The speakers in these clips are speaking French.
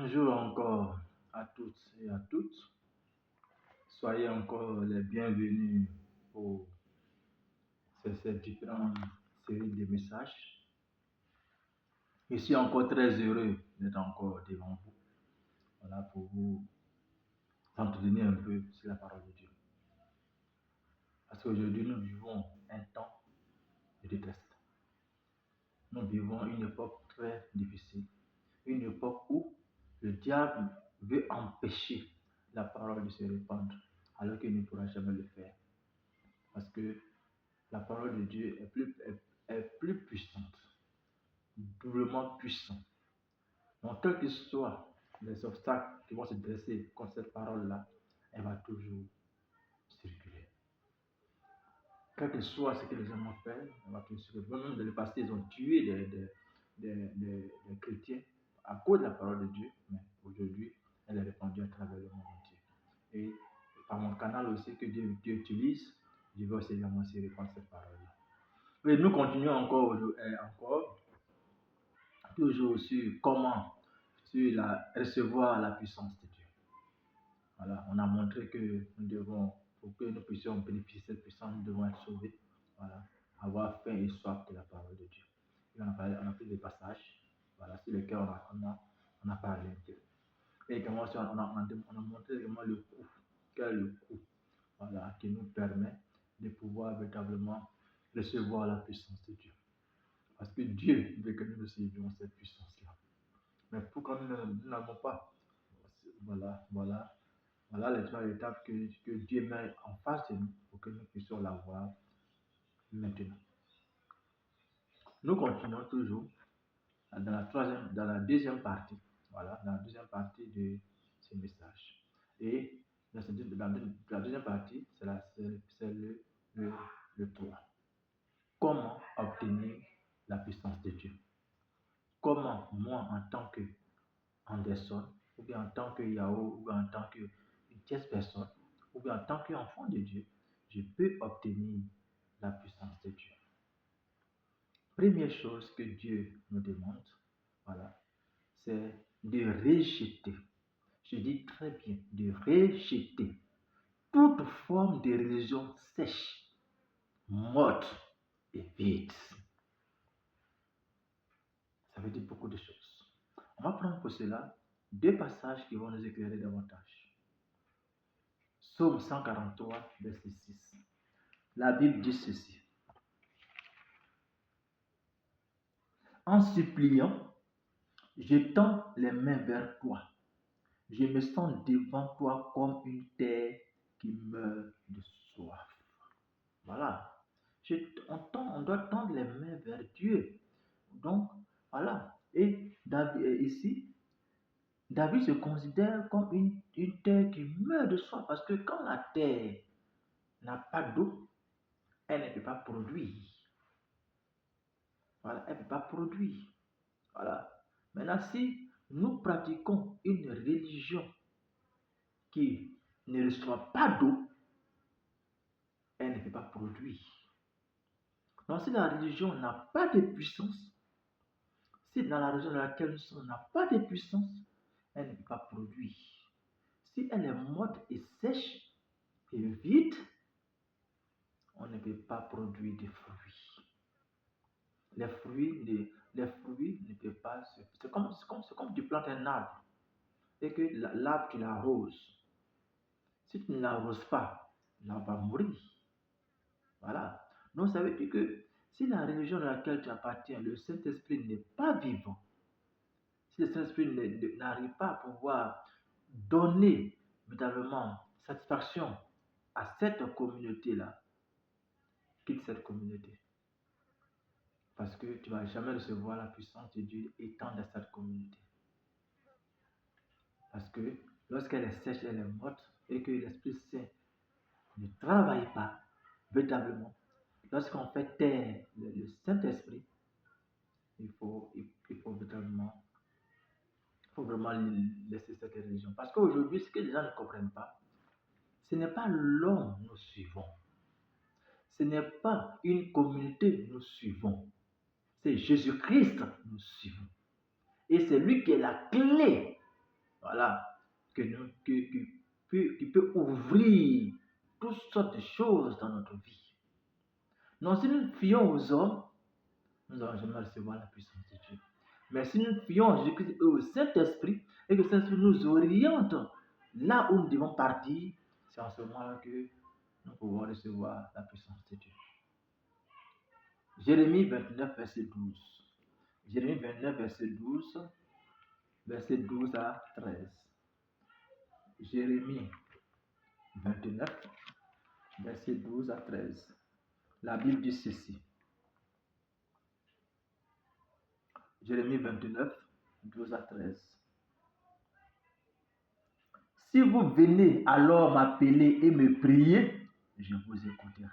Bonjour encore à toutes et à toutes. Soyez encore les bienvenus pour ces différentes séries de messages. Je suis encore très heureux d'être encore devant vous. Voilà, pour vous entretenir un peu sur la parole de Dieu. Parce qu'aujourd'hui, nous vivons un temps de test. Nous vivons une époque très difficile. Une époque où le diable veut empêcher la parole de se répandre, alors qu'il ne pourra jamais le faire. Parce que la parole de Dieu est plus puissante, doublement puissante. Donc, quels que soient les obstacles qui vont se dresser contre cette parole-là, elle va toujours circuler. Quel que soit ce que les hommes ont fait, elle va toujours circuler. Même les pasteurs, ils ont tué des chrétiens à cause de la parole de Dieu, mais aujourd'hui, elle est répandue à travers le monde entier. Et par mon canal aussi que Dieu utilise, je vais aussi également répandre cette parole-là. Et nous continuons encore toujours sur comment recevoir la puissance de Dieu. Voilà, on a montré que nous devons, pour que nous puissions bénéficier de cette puissance, nous devons être sauvés. Voilà, avoir faim et soif de la parole de Dieu. Et on a pris des passages, voilà, sur lesquels on a parlé. Et également, on a montré également le coût, quel est le coût, voilà, qui nous permet de pouvoir véritablement recevoir la puissance de Dieu. Parce que Dieu veut que nous recevions cette puissance-là. Mais pourquoi nous n'avons pas? Voilà les trois étapes que Dieu met en face de nous pour que nous puissions l'avoir maintenant. Nous continuons toujours dans la deuxième partie. Voilà, dans la deuxième partie de ce message. Et dans la deuxième partie, c'est le 3. Comment obtenir la puissance de Dieu? Comment moi, en tant que Anderson, ou bien en tant que Yahoo, ou bien en tant qu'une tierce personne, ou bien en tant qu'enfant de Dieu, je peux obtenir la puissance de Dieu. Première chose que Dieu nous demande, voilà, c'est de rejeter, je dis très bien, de rejeter toute forme de religion sèche, morte et vide. Ça veut dire beaucoup de choses. On va prendre pour cela deux passages qui vont nous éclairer davantage. Psaume 143, verset 6. La Bible dit ceci. En suppliant, je tends les mains vers toi. Je me sens devant toi comme une terre qui meurt de soif. Voilà. On doit tendre les mains vers Dieu. Donc, voilà. Et ici, David se considère comme une terre qui meurt de soif. Parce que quand la terre n'a pas d'eau, elle ne peut pas produire. Voilà, elle ne peut pas produire. Voilà. Maintenant, si nous pratiquons une religion qui ne reçoit pas d'eau, elle ne peut pas produire. Donc, si la religion n'a pas de puissance, si dans la religion dans laquelle nous sommes n'a pas de puissance, elle ne peut pas produire. Si elle est morte et sèche et vide, on ne peut pas produire de fruits. Les fruits ne peuvent pas se... C'est comme tu plantes un arbre et que l'arbre, tu l'arroses. Si tu ne l'arroses pas, l'arbre va mourir. Voilà. Donc ça veut dire que si la religion dans laquelle tu appartiens, le Saint-Esprit n'est pas vivant, si le Saint-Esprit n'arrive pas à pouvoir donner véritablement satisfaction à cette communauté-là, quitte cette communauté. Parce que tu ne vas jamais recevoir la puissance de Dieu étant dans cette communauté. Parce que lorsqu'elle est sèche, elle est morte, et que l'Esprit Saint ne travaille pas véritablement, lorsqu'on fait taire le Saint-Esprit, il faut vraiment laisser cette religion. Parce qu'aujourd'hui, ce que les gens ne comprennent pas, ce n'est pas l'homme que nous suivons. Ce n'est pas une communauté que nous suivons. C'est Jésus-Christ que nous suivons. Et c'est lui qui est la clé voilà, qui peut ouvrir toutes sortes de choses dans notre vie. Non, si nous fions aux hommes, nous n'allons jamais recevoir la puissance de Dieu. Mais si nous fions à Jésus-Christ et au Saint-Esprit, et que le Saint-Esprit nous oriente là où nous devons partir, c'est en ce moment-là que nous pouvons recevoir la puissance de Dieu. Jérémie 29, verset 12. Jérémie 29, verset 12 à 13. Jérémie 29, verset 12 à 13. La Bible dit ceci. Jérémie 29, 12 à 13. Si vous venez alors m'appeler et me prier, je vous écouterai.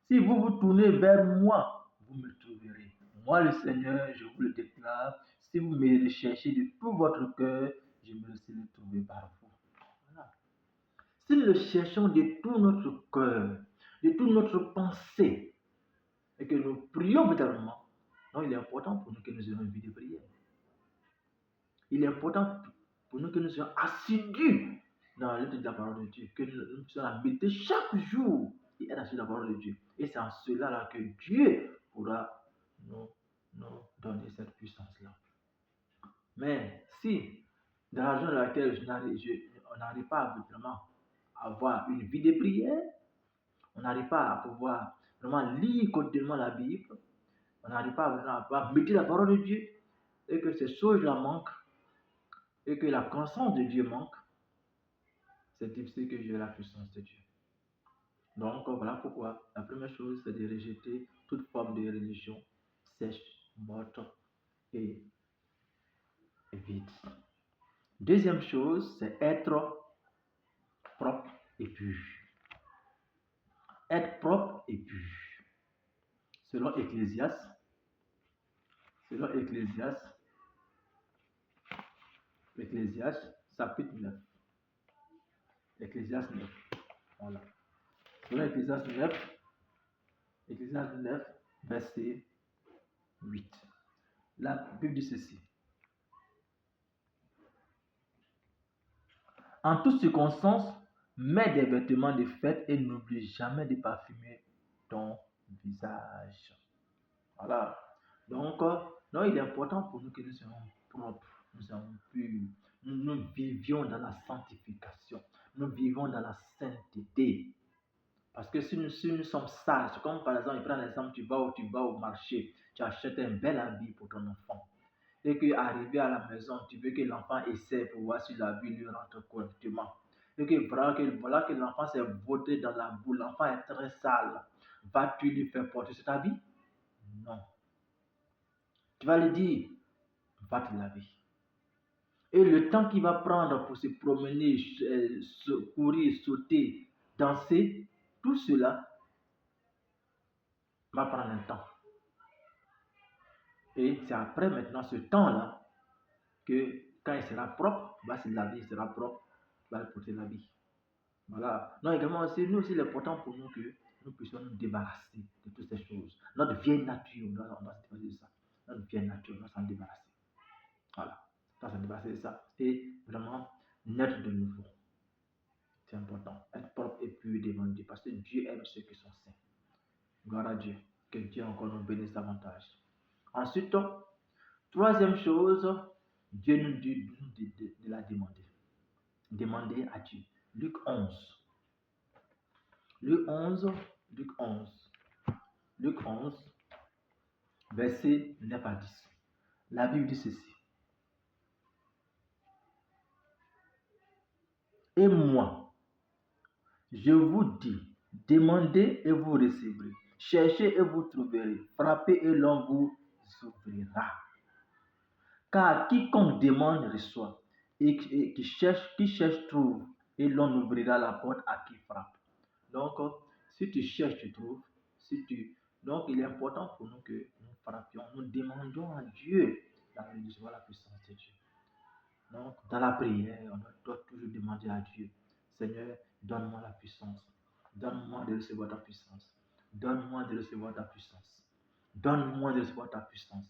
Si vous vous tournez vers moi, vous me trouverez. Moi, le Seigneur, je vous le déclare, si vous me recherchez de tout votre cœur, je me laisserai trouver par vous. Voilà. Si nous le cherchons de tout notre cœur, de toute notre pensée, et que nous prions véritablement, donc il est important pour nous que nous ayons une vie de prière. Il est important pour nous que nous soyons assidus dans la lettre de la parole de Dieu, que nous puissions la méditer chaque jour et être assidus dans la parole de Dieu. Et c'est en cela là que Dieu pourra nous donner cette puissance-là. Mais si, dans la journée dans laquelle on n'arrive pas à vraiment avoir une vie de prière, on n'arrive pas à pouvoir vraiment lire quotidiennement la Bible, on n'arrive pas à pouvoir méditer la parole de Dieu, et que ces choses-là manquent, et que la conscience de Dieu manque, c'est difficile que j'ai la puissance de Dieu. Donc voilà pourquoi la première chose, c'est de rejeter toute forme de religion sèche, morte et vide. Deuxième chose, c'est être propre et pur. Être propre et pur. Selon Ecclésiaste, chapitre 9. Ecclésiaste 9. Voilà. Selon Ecclésiaste 9, verset 8. La Bible dit ceci. En toutes circonstances, mets des vêtements de fête et n'oublie jamais de parfumer ton visage. Voilà. Donc, il est important pour nous que nous soyons propres, nous soyons purs, nous vivions dans la sanctification, nous vivons dans la sainteté. Parce que si nous sommes sages, comme par exemple, je prends l'exemple, tu vas au marché, tu achètes un bel habit pour ton enfant. Et qu'arrivé à la maison, tu veux que l'enfant essaie pour voir si la vie lui rentre correctement. Et que voilà que l'enfant s'est botté dans la boue, l'enfant est très sale. Vas-tu lui faire porter cet habit? Non. Tu vas lui dire, va te laver. Et le temps qu'il va prendre pour se promener, courir, sauter, danser, tout cela va prendre un temps. Et c'est après maintenant ce temps-là que quand il sera propre, il va se laver, il sera propre, il va porter l'habit. Voilà. Non, également aussi, nous aussi, il est important pour nous que nous puissions nous débarrasser de toutes ces choses. Notre vieille nature, on doit se débarrasser de ça. Notre vieille nature, on doit s'en débarrasser. Voilà. On doit s'en débarrasser de ça. Et vraiment, naître de nouveau. C'est important. Être propre et pur devant Dieu. Parce que Dieu aime ceux qui sont saints. Gloire à Dieu. Que Dieu encore nous bénisse davantage. Ensuite, troisième chose, Dieu nous dit de la demander. Demander à Dieu. Luc 11. Luc 11, verset 9 à 10. La Bible dit ceci. Et moi, je vous dis, demandez et vous recevrez. Cherchez et vous trouverez. Frappez et l'on vous ouvrira. Car quiconque demande reçoit. Et qui cherche trouve. Et l'on ouvrira la porte à qui frappe. Donc, si tu cherches, tu trouves. Donc, il est important pour nous que nous frappions. Nous demandons à Dieu de recevoir la puissance de Dieu. Donc, dans la prière, on doit toujours demander à Dieu, Seigneur, donne-moi la puissance. Donne-moi de recevoir ta puissance. Donne-moi de recevoir ta puissance. Donne-moi de recevoir ta puissance.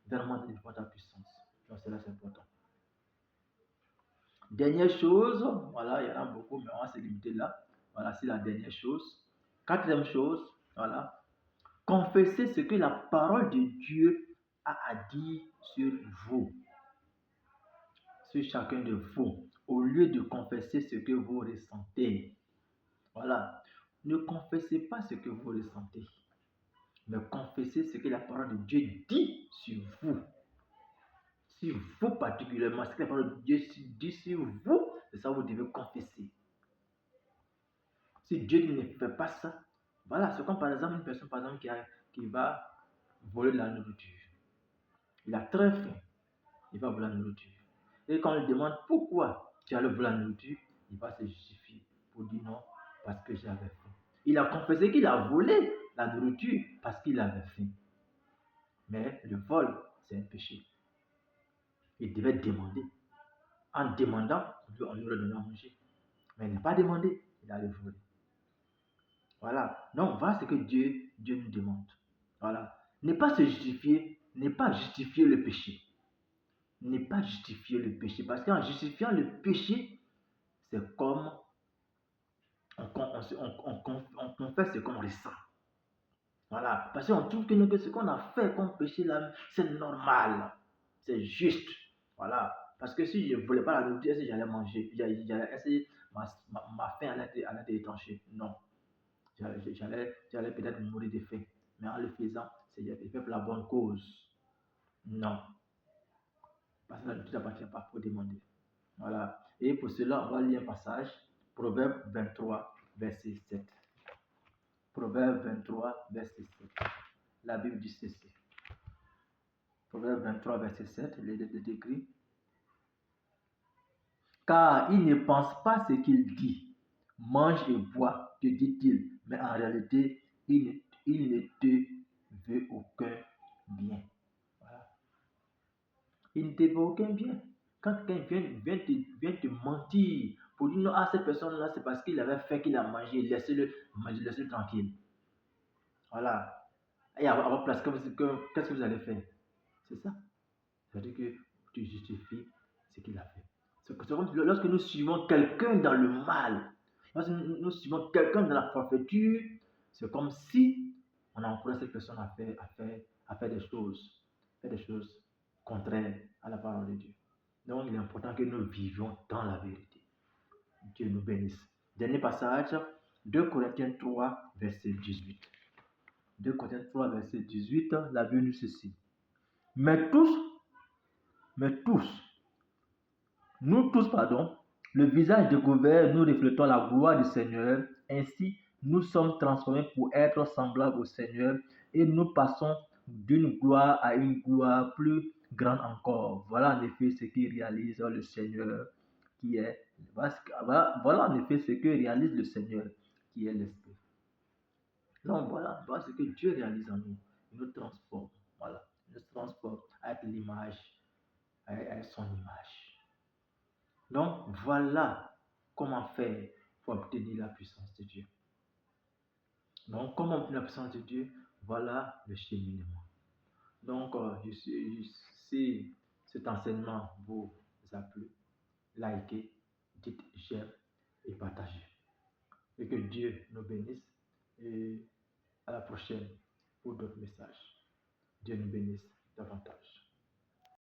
Donne-moi de recevoir ta puissance. Donc, cela, c'est important. Dernière chose, voilà, il y en a beaucoup, mais on va se limiter là. Voilà, c'est la dernière chose. Quatrième chose, voilà, confessez ce que la parole de Dieu a à dire sur vous, sur chacun de vous, au lieu de confesser ce que vous ressentez. Voilà, ne confessez pas ce que vous ressentez, mais confessez ce que la parole de Dieu dit sur vous. Sur vous particulièrement, ce que la parole de Dieu dit sur vous, c'est ça que vous devez confesser. Si Dieu ne fait pas ça, voilà, c'est comme par exemple une personne par exemple, qui va voler de la nourriture. Il a très faim, il va voler la nourriture. Et quand on lui demande pourquoi tu as voler la nourriture, il va se justifier pour dire non, parce que j'avais faim. Il a confessé qu'il a volé la nourriture parce qu'il avait faim. Mais le vol, c'est un péché. Il devait demander. En demandant, on lui aurait donné à manger. Mais il n'a pas demandé, il a le volé. Voilà. Donc, voilà ce que Dieu nous demande. Voilà. Ne pas se justifier, ne pas justifier le péché. Ne pas justifier le péché. Parce qu'en justifiant le péché, c'est comme on confesse ce qu'on ressent. Voilà. Parce qu'on trouve que ce qu'on a fait comme péché là, c'est normal. C'est juste. Voilà. Parce que si je ne voulais pas la nourriture, est-ce que j'allais manger? Est-ce que ma faim allait être étanchée? Non. J'allais peut-être mourir de faim. Mais en le faisant, c'est fait pour la bonne cause. Non. Parce que la nourriture n'appartient pas, pour demander. Voilà. Et pour cela, on va lire un passage. Proverbe 23, verset 7. Proverbe 23, verset 7. La Bible dit ceci. Proverbe 23, verset 7, il est écrit. Car il ne pense pas ce qu'il dit. Mange et bois, te dit-il. Mais en réalité, il ne te veut aucun bien. Voilà. Il ne te veut aucun bien. Quand quelqu'un vient te mentir pour dire non, cette personne-là, c'est parce qu'il avait fait qu'il a mangé, laissez-le manger, laissez-le tranquille. Voilà. Et à votre place, qu'est-ce que vous allez faire? C'est ça. C'est-à-dire que tu justifies ce qu'il a fait. C'est comme lorsque nous suivons quelqu'un dans le mal, lorsque nous suivons quelqu'un dans la forfaiture, c'est comme si on encourage cette personne à faire des choses contraires à la parole de Dieu. Donc, il est important que nous vivions dans la vérité. Dieu nous bénisse. Dernier passage, 2 Corinthiens 3, verset 18. 2 Corinthiens 3, verset 18, la Bible nous ceci. Mais tous, nous tous, le visage découvert, nous reflétons la gloire du Seigneur. Ainsi, nous sommes transformés pour être semblables au Seigneur et nous passons d'une gloire à une gloire plus grande encore. Voilà en effet ce qui réalise le Seigneur qui est. Voilà en effet ce que réalise le Seigneur qui est l'Esprit. Donc voilà ce que Dieu réalise en nous. Il nous transforme. Voilà. Il nous transforme avec l'image, avec son image. Donc, voilà comment faire pour obtenir la puissance de Dieu. Donc, comment obtenir la puissance de Dieu? Voilà le cheminement. Donc, si cet enseignement vous a plu, likez, dites j'aime et partagez. Et que Dieu nous bénisse et à la prochaine pour d'autres messages. Dieu nous bénisse davantage.